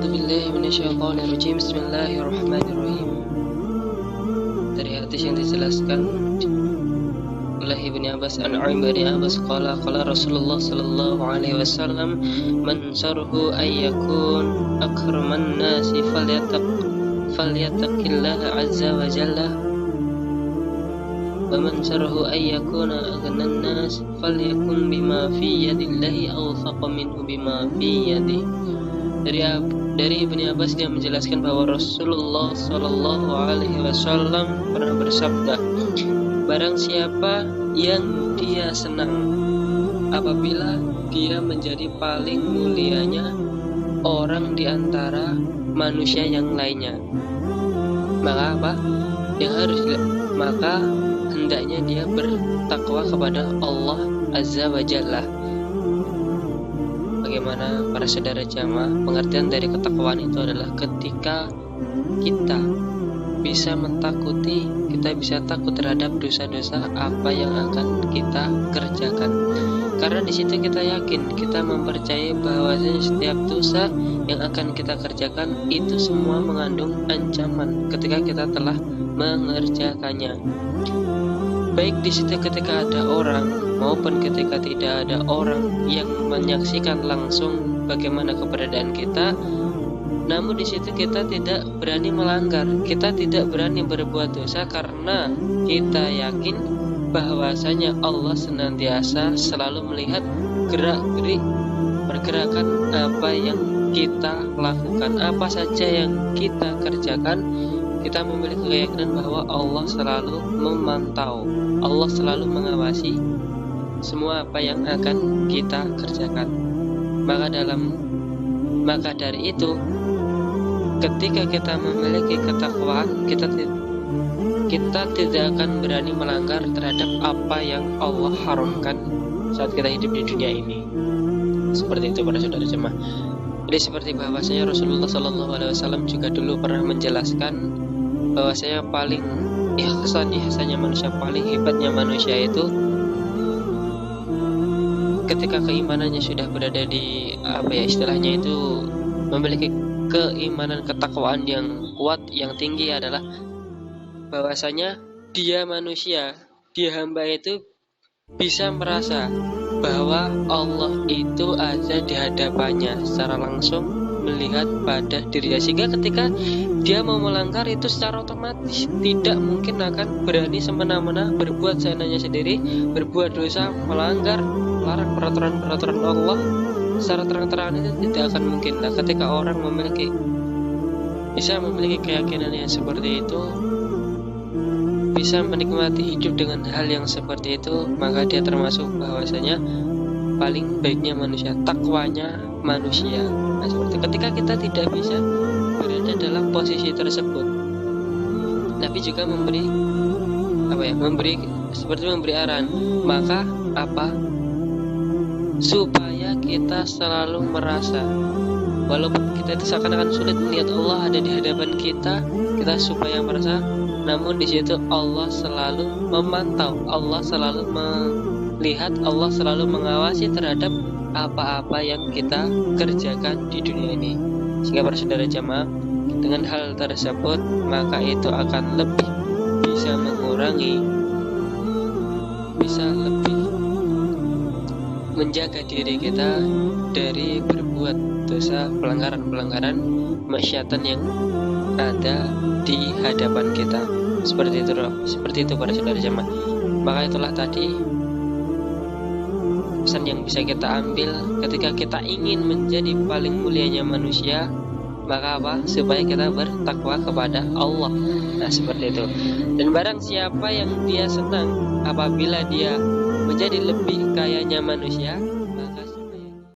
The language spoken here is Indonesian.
A'udzubillahi minasyaitonirrajim. Bismillahirrahmanirrahim. Dari hadis yang dijelaskan oleh Ibnu Abbas Ibnu Abbas qala Rasulullah sallallahu alaihi wasallam, man sarhu ayyakun akraman nasi falyattaqillaha azza wa jalla wa man sarhu ayyakuna aghnan nas falyakun bima fi yadillahi awsaqa minhu bima fi yadihi. Dari Ibnu Abbas dia menjelaskan bahwa Rasulullah Shallallahu Alaihi Wasallam pernah bersabda, barang siapa yang dia senang apabila dia menjadi paling mulianya orang di antara manusia yang lainnya, maka hendaknya dia bertakwa kepada Allah Azza wa Jalla. Bagaimana para saudara jamaah, pengertian dari ketakwaan itu adalah ketika kita bisa mentakuti, kita bisa takut terhadap dosa-dosa apa yang akan kita kerjakan. Karena di situ kita yakin, kita mempercayai bahwasanya setiap dosa yang akan kita kerjakan itu semua mengandung ancaman ketika kita telah mengerjakannya. Baik di situ ketika ada orang maupun ketika tidak ada orang yang menyaksikan langsung bagaimana keberadaan kita, namun di situ kita tidak berani melanggar, kita tidak berani berbuat dosa karena kita yakin bahwasanya Allah senantiasa selalu melihat gerak-gerik pergerakan apa yang kita lakukan, apa saja yang kita kerjakan. Kita memiliki keyakinan bahwa Allah selalu memantau, Allah selalu mengawasi semua apa yang akan kita kerjakan. Maka dari itu, ketika kita memiliki ketakwaan, kita tidak akan berani melanggar terhadap apa yang Allah haramkan saat kita hidup di dunia ini. Seperti itu para saudara jemaah. Jadi seperti bahwasanya Rasulullah SAW juga dulu pernah menjelaskan bahwasanya paling ihsannya manusia, paling hebatnya manusia itu ketika keimanannya sudah berada di istilahnya itu memiliki keimanan ketakwaan yang kuat, yang tinggi, adalah bahwasanya dia manusia, dia hamba itu bisa merasa bahwa Allah itu ada di hadapannya secara langsung, melihat pada dirinya, sehingga ketika dia mau melanggar itu secara otomatis tidak mungkin akan berani semena-mena berbuat seenaknya sendiri, berbuat dosa, melanggar, melarang peraturan Allah secara terang-terangan, itu tidak akan mungkin. Nah, ketika orang bisa memiliki keyakinan yang seperti itu, bisa menikmati hidup dengan hal yang seperti itu, maka dia termasuk bahwasanya paling baiknya manusia, takwanya manusia. Nah, seperti ketika kita tidak bisa berada dalam posisi tersebut, Nabi juga memberi arahan, maka supaya kita selalu merasa walaupun kita itu seakan-akan sulit melihat Allah ada di hadapan kita supaya merasa, namun di situ Allah selalu memantau, Allah selalu melihat, Allah selalu mengawasi terhadap apa-apa yang kita kerjakan di dunia ini. Sehingga para saudara jamaah, dengan hal tersebut maka itu akan lebih bisa mengurangi, bisa lebih menjaga diri kita dari berbuat dosa, pelanggaran maksiatan yang ada di hadapan kita. Seperti itu para saudara jamaah. Maka itulah tadi pesan yang bisa kita ambil ketika kita ingin menjadi paling mulianya manusia, maka supaya kita bertakwa kepada Allah. Nah, seperti itu. Dan barang siapa yang dia senang apabila dia menjadi lebih kayanya manusia,